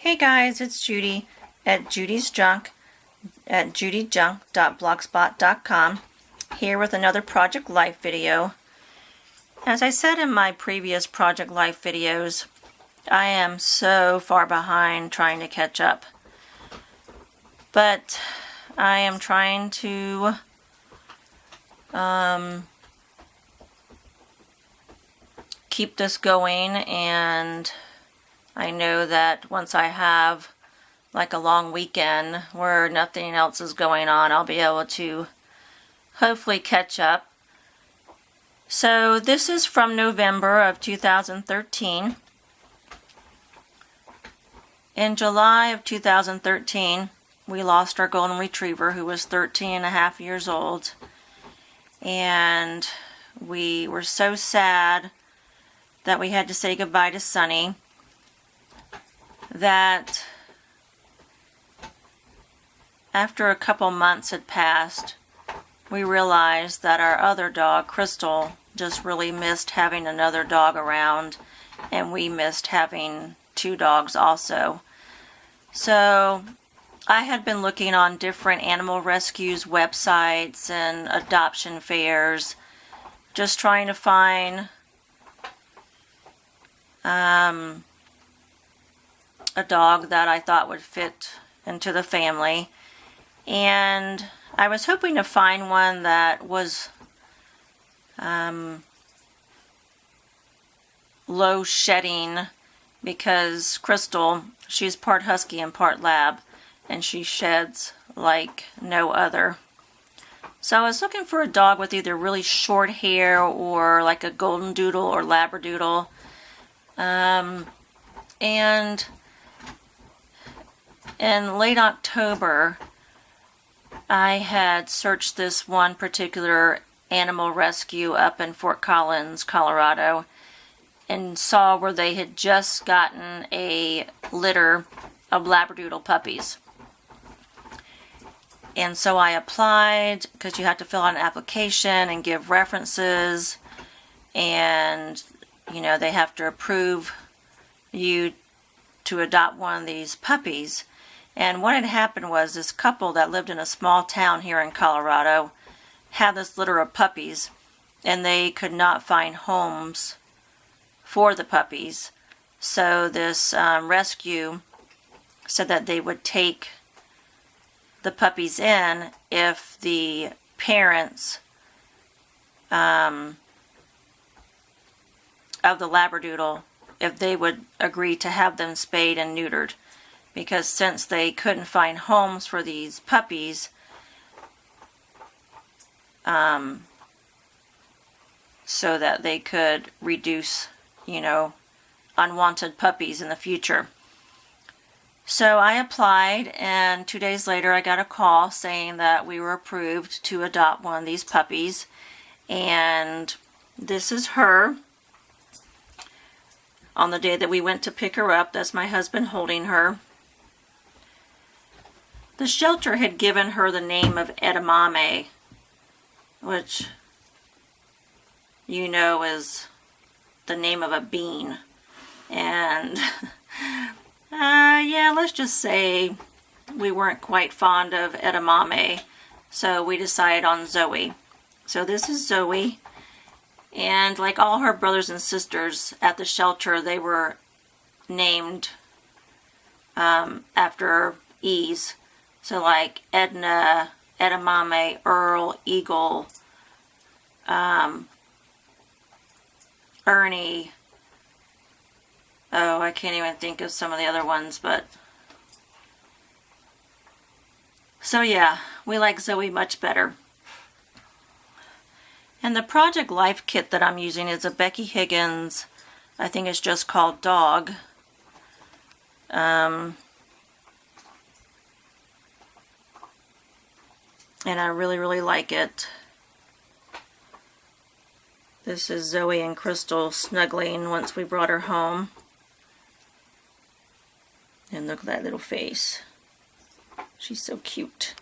Hey guys, it's Judy at judyjunk.blogspot.com here with another Project Life video. As I said in my previous Project Life videos, I am so far behind trying to catch up. But I am trying to keep this going, and I know that once I have like a long weekend where nothing else is going on, I'll be able to hopefully catch up. So this is from November of 2013. In July of 2013, we lost our golden retriever, who was 13 and a half years old. And we were so sad that we had to say goodbye to Sunny that after a couple months had passed, we realized that our other dog, Crystal, just really missed having another dog around, and we missed having two dogs also. So I had been looking on different animal rescues websites and adoption fairs, just trying to find a dog that I thought would fit into the family. And I was hoping to find one that was low shedding, because Crystal, she's part husky and part lab, and she sheds like no other. So I was looking for a dog with either really short hair or like a golden doodle or labradoodle. And in late October, I had searched this one particular animal rescue up in Fort Collins, Colorado, and saw where they had just gotten a litter of labradoodle puppies. And so I applied, because you have to fill out an application and give references, and they have to approve you to adopt one of these puppies. And what had happened was, this couple that lived in a small town here in Colorado had this litter of puppies, and they could not find homes for the puppies. So this rescue said that they would take the puppies in if the parents of the labradoodle, if they would agree to have them spayed and neutered. Because since they couldn't find homes for these puppies, so that they could reduce, unwanted puppies in the future. So I applied, and 2 days later I got a call saying that we were approved to adopt one of these puppies. And this is her. On the day that we went to pick her up, that's my husband holding her. The shelter had given her the name of edamame, which is the name of a bean. And yeah, let's just say we weren't quite fond of edamame, so we decided on Zoe. So this is Zoe, and like all her brothers and sisters at the shelter, they were named after E's. So like Edna, Edamame, Earl, Eagle, Ernie. Oh, I can't even think of some of the other ones, but so yeah, we like Zoe much better. And the Project Life kit that I'm using is a Becky Higgins, I think it's just called Dog. And I really, really like it. This is Zoe and Crystal snuggling once we brought her home. And look at that little face. She's so cute.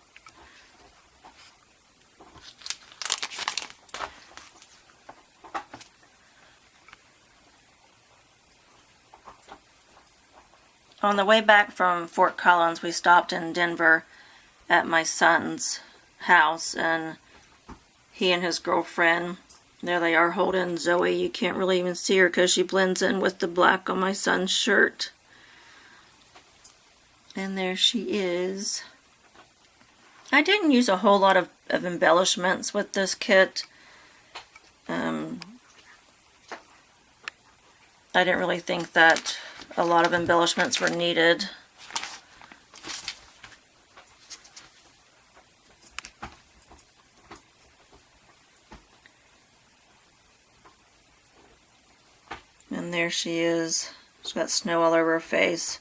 On the way back from Fort Collins, we stopped in Denver at my son's house, and he and his girlfriend, there they are holding Zoe. You can't really even see her because she blends in with the black on my son's shirt. And there she is. I didn't use a whole lot of embellishments with this kit. I didn't really think that a lot of embellishments were needed. And there she is. She's got snow all over her face.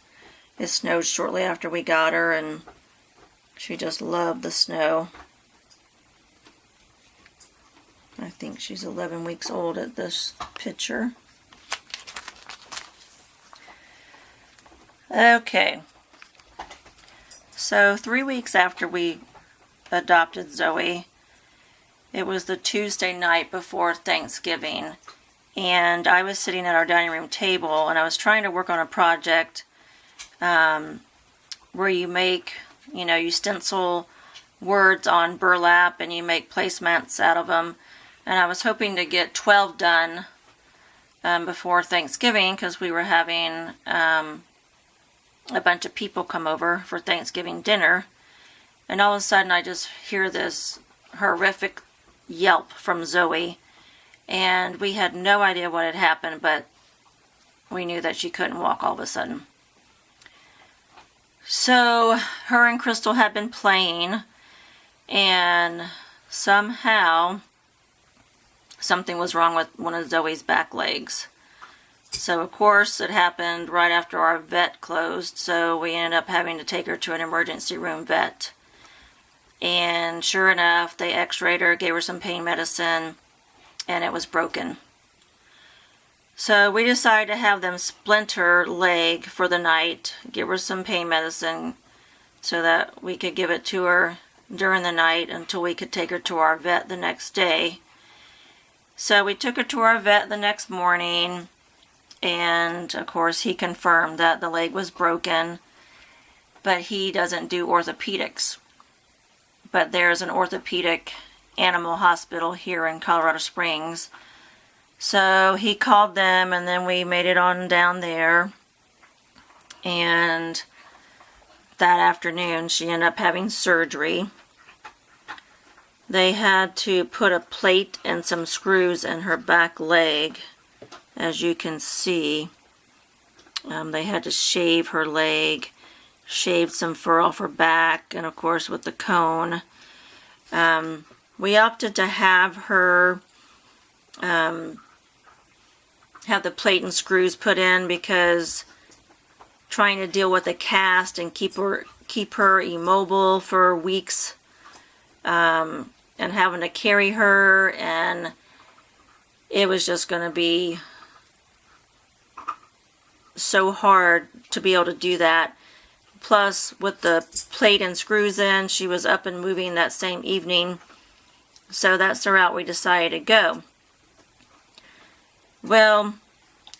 It snowed shortly after we got her, and she just loved the snow. I think she's 11 weeks old at this picture. Okay. So 3 weeks after we adopted Zoe, it was the Tuesday night before Thanksgiving, and I was sitting at our dining room table, and I was trying to work on a project where you make, you stencil words on burlap and you make placemats out of them. And I was hoping to get 12 done before Thanksgiving, because we were having a bunch of people come over for Thanksgiving dinner. And all of a sudden I just hear this horrific yelp from Zoe. And we had no idea what had happened, but we knew that she couldn't walk all of a sudden. So her and Crystal had been playing, and somehow something was wrong with one of Zoe's back legs. So of course it happened right after our vet closed, so we ended up having to take her to an emergency room vet. And sure enough, they x-rayed her, gave her some pain medicine, and it was broken. So we decided to have them splint her leg for the night, give her some pain medicine so that we could give it to her during the night until we could take her to our vet the next day. So we took her to our vet the next morning, and of course he confirmed that the leg was broken, but he doesn't do orthopedics. But there's an orthopedic animal hospital here in Colorado Springs. So he called them, and then we made it on down there. And that afternoon she ended up having surgery. They had to put a plate and some screws in her back leg, as you can see. They had to shave her leg, shaved some fur off her back, and of course with the cone. We opted to have her have the plate and screws put in, because trying to deal with a cast and keep her immobile for weeks, and having to carry her, and it was just going to be so hard to be able to do that. Plus, with the plate and screws in, she was up and moving that same evening. So that's the route we decided to go. Well,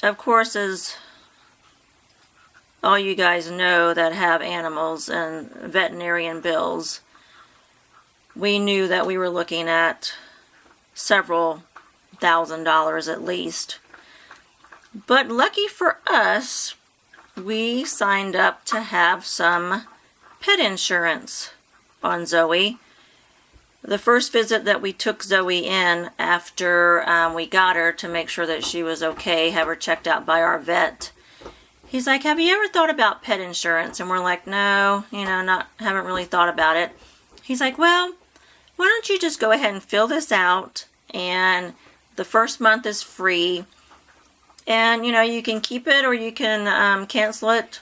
of course, as all you guys know that have animals and veterinarian bills, we knew that we were looking at several $1,000s at least. But lucky for us, we signed up to have some pet insurance on Zoe. The first visit that we took Zoe in after we got her to make sure that she was okay, have her checked out by our vet, he's like, "Have you ever thought about pet insurance?" And we're like, "No, haven't really thought about it." He's like, "Well, why don't you just go ahead and fill this out, and the first month is free, and you can keep it or you can cancel it,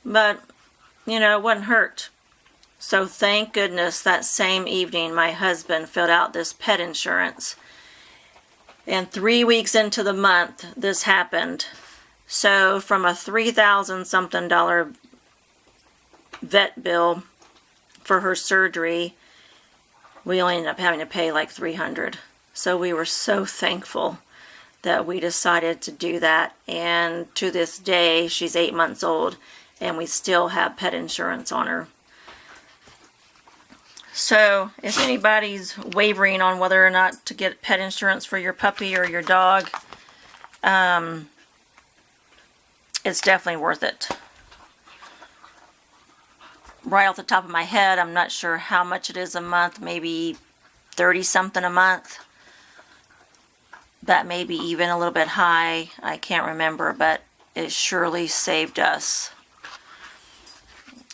but it wouldn't hurt." So thank goodness that same evening my husband filled out this pet insurance, and 3 weeks into the month this happened. So from a $3,000 something vet bill for her surgery, we only ended up having to pay like $300. So we were so thankful that we decided to do that, and to this day she's 8 months old and we still have pet insurance on her. So if anybody's wavering on whether or not to get pet insurance for your puppy or your dog, it's definitely worth it. Right off the top of my head, I'm not sure how much it is a month, maybe 30 something a month. That may be even a little bit high, I can't remember, but it surely saved us.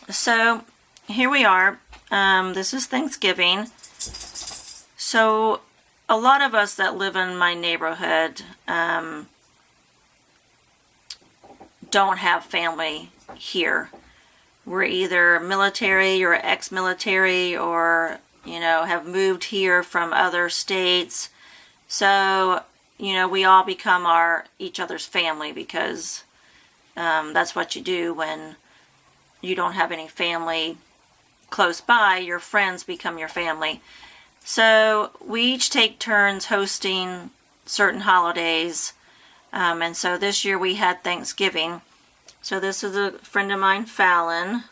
So here we are. This is Thanksgiving. So a lot of us that live in my neighborhood don't have family here. We're either military or ex-military, or, you know, have moved here from other states. So, you know, we all become each other's family, because that's what you do when you don't have any family close by. Your friends become your family. So we each take turns hosting certain holidays. And so this year we had Thanksgiving. So this is a friend of mine, Fallon,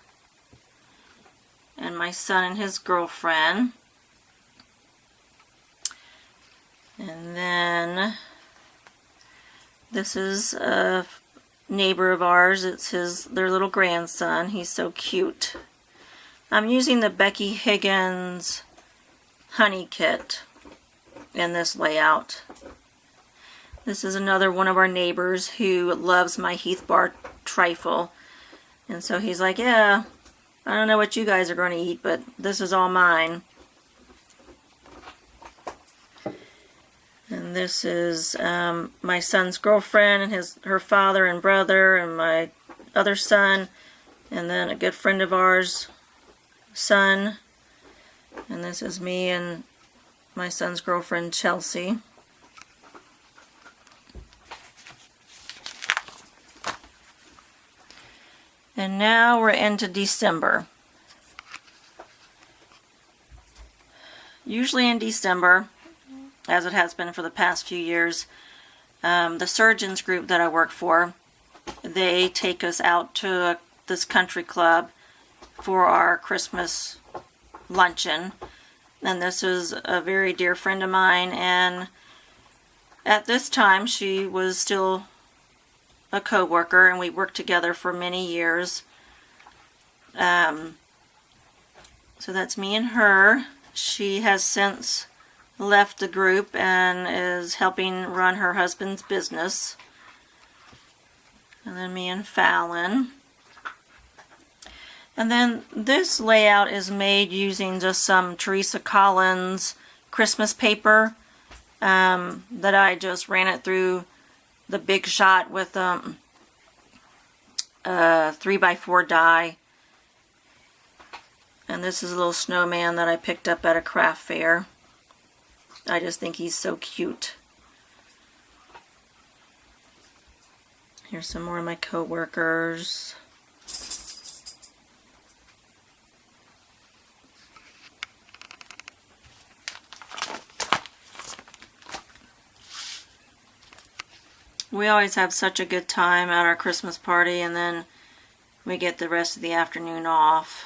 and my son and his girlfriend. And then this is a neighbor of ours. It's their little grandson. He's so cute. I'm using the Becky Higgins honey kit in this layout. This is another one of our neighbors who loves my Heath Bar trifle. And so he's like, yeah, I don't know what you guys are going to eat, but this is all mine. And this is my son's girlfriend and her father and brother, and my other son, and then a good friend of ours, son. And this is me and my son's girlfriend, Chelsea. And now we're into December. Usually in December, as it has been for the past few years, the surgeons group that I work for, they take us out to this country club for our Christmas luncheon. And this is a very dear friend of mine, and at this time she was still a co-worker, and we worked together for many years. So that's me and her. She has since left the group and is helping run her husband's business. And then me and Fallon. And then this layout is made using just some Teresa Collins Christmas paper that I just ran it through the Big Shot with a 3x4 die. And this is a little snowman that I picked up at a craft fair. I just think he's so cute. Here's some more of my co-workers. We always have such a good time at our Christmas party, and then we get the rest of the afternoon off.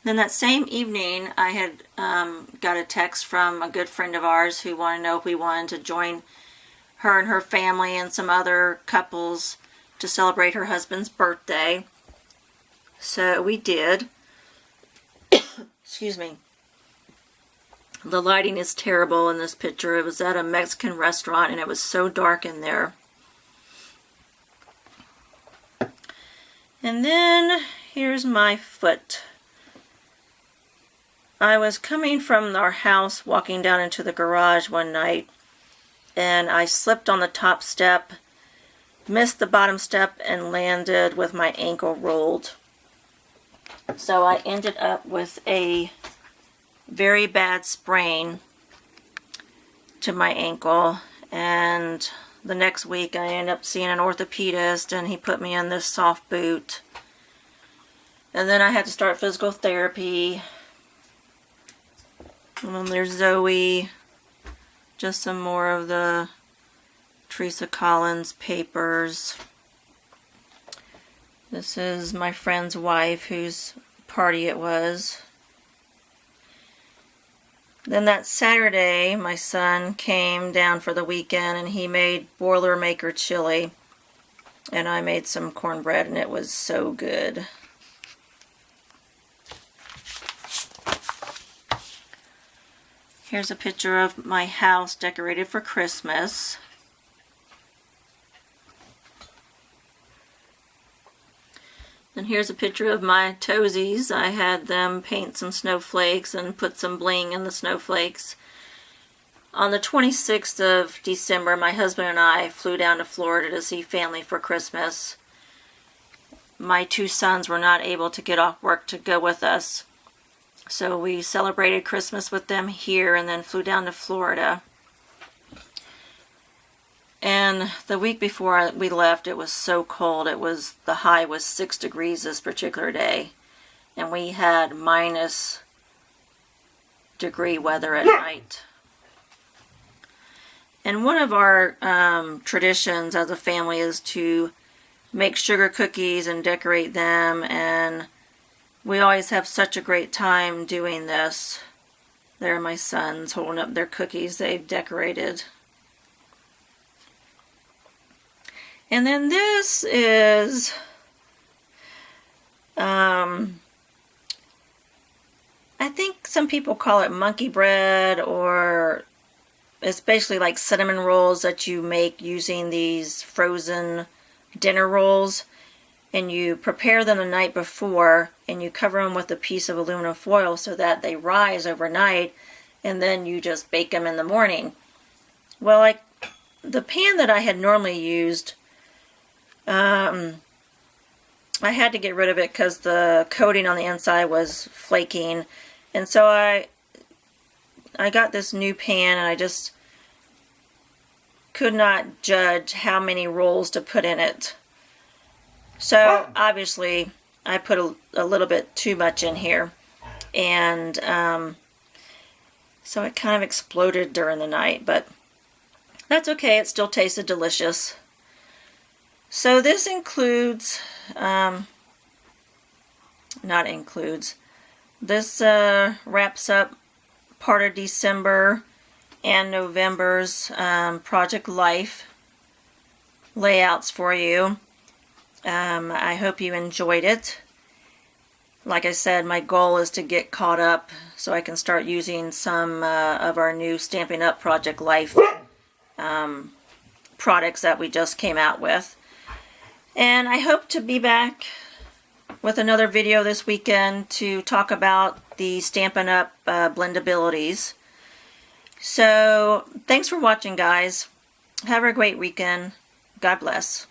Then that same evening, I had got a text from a good friend of ours who wanted to know if we wanted to join her and her family and some other couples to celebrate her husband's birthday. So we did. Excuse me. The lighting is terrible in this picture. It was at a Mexican restaurant, and it was so dark in there. And then here's my foot. I was coming from our house, walking down into the garage one night, and I slipped on the top step, missed the bottom step, and landed with my ankle rolled. So I ended up with a very bad sprain to my ankle, and the next week I ended up seeing an orthopedist, and he put me in this soft boot. And then I had to start physical therapy. And then there's Zoe. Just some more of the Teresa Collins papers. This is my friend's wife whose party it was. Then that Saturday, my son came down for the weekend and he made Boilermaker chili. And I made some cornbread and it was so good. Here's a picture of my house decorated for Christmas. And here's a picture of my toesies. I had them paint some snowflakes and put some bling in the snowflakes. On the 26th of December, my husband and I flew down to Florida to see family for Christmas. My two sons were not able to get off work to go with us. So we celebrated Christmas with them here and then flew down to Florida. And the week before we left, it was so cold. The high was 6 degrees this particular day. And we had -degree weather at night. And one of our traditions as a family is to make sugar cookies and decorate them, and we always have such a great time doing this. There are my sons holding up their cookies they've decorated. And then this is I think some people call it monkey bread, or it's basically like cinnamon rolls that you make using these frozen dinner rolls. And you prepare them the night before and you cover them with a piece of aluminum foil so that they rise overnight, and then you just bake them in the morning. Well, like the pan that I had normally used, I had to get rid of it because the coating on the inside was flaking. And so I got this new pan, and I just could not judge how many rolls to put in it. So obviously I put a little bit too much in here, and so it kind of exploded during the night, but that's okay, it still tasted delicious. So this includes, this wraps up part of December and November's Project Life layouts for you. I hope you enjoyed it. Like I said, my goal is to get caught up so I can start using some of our new Stampin' Up! Project Life products that we just came out with. And I hope to be back with another video this weekend to talk about the Stampin' Up! Blendabilities. So, thanks for watching, guys. Have a great weekend. God bless.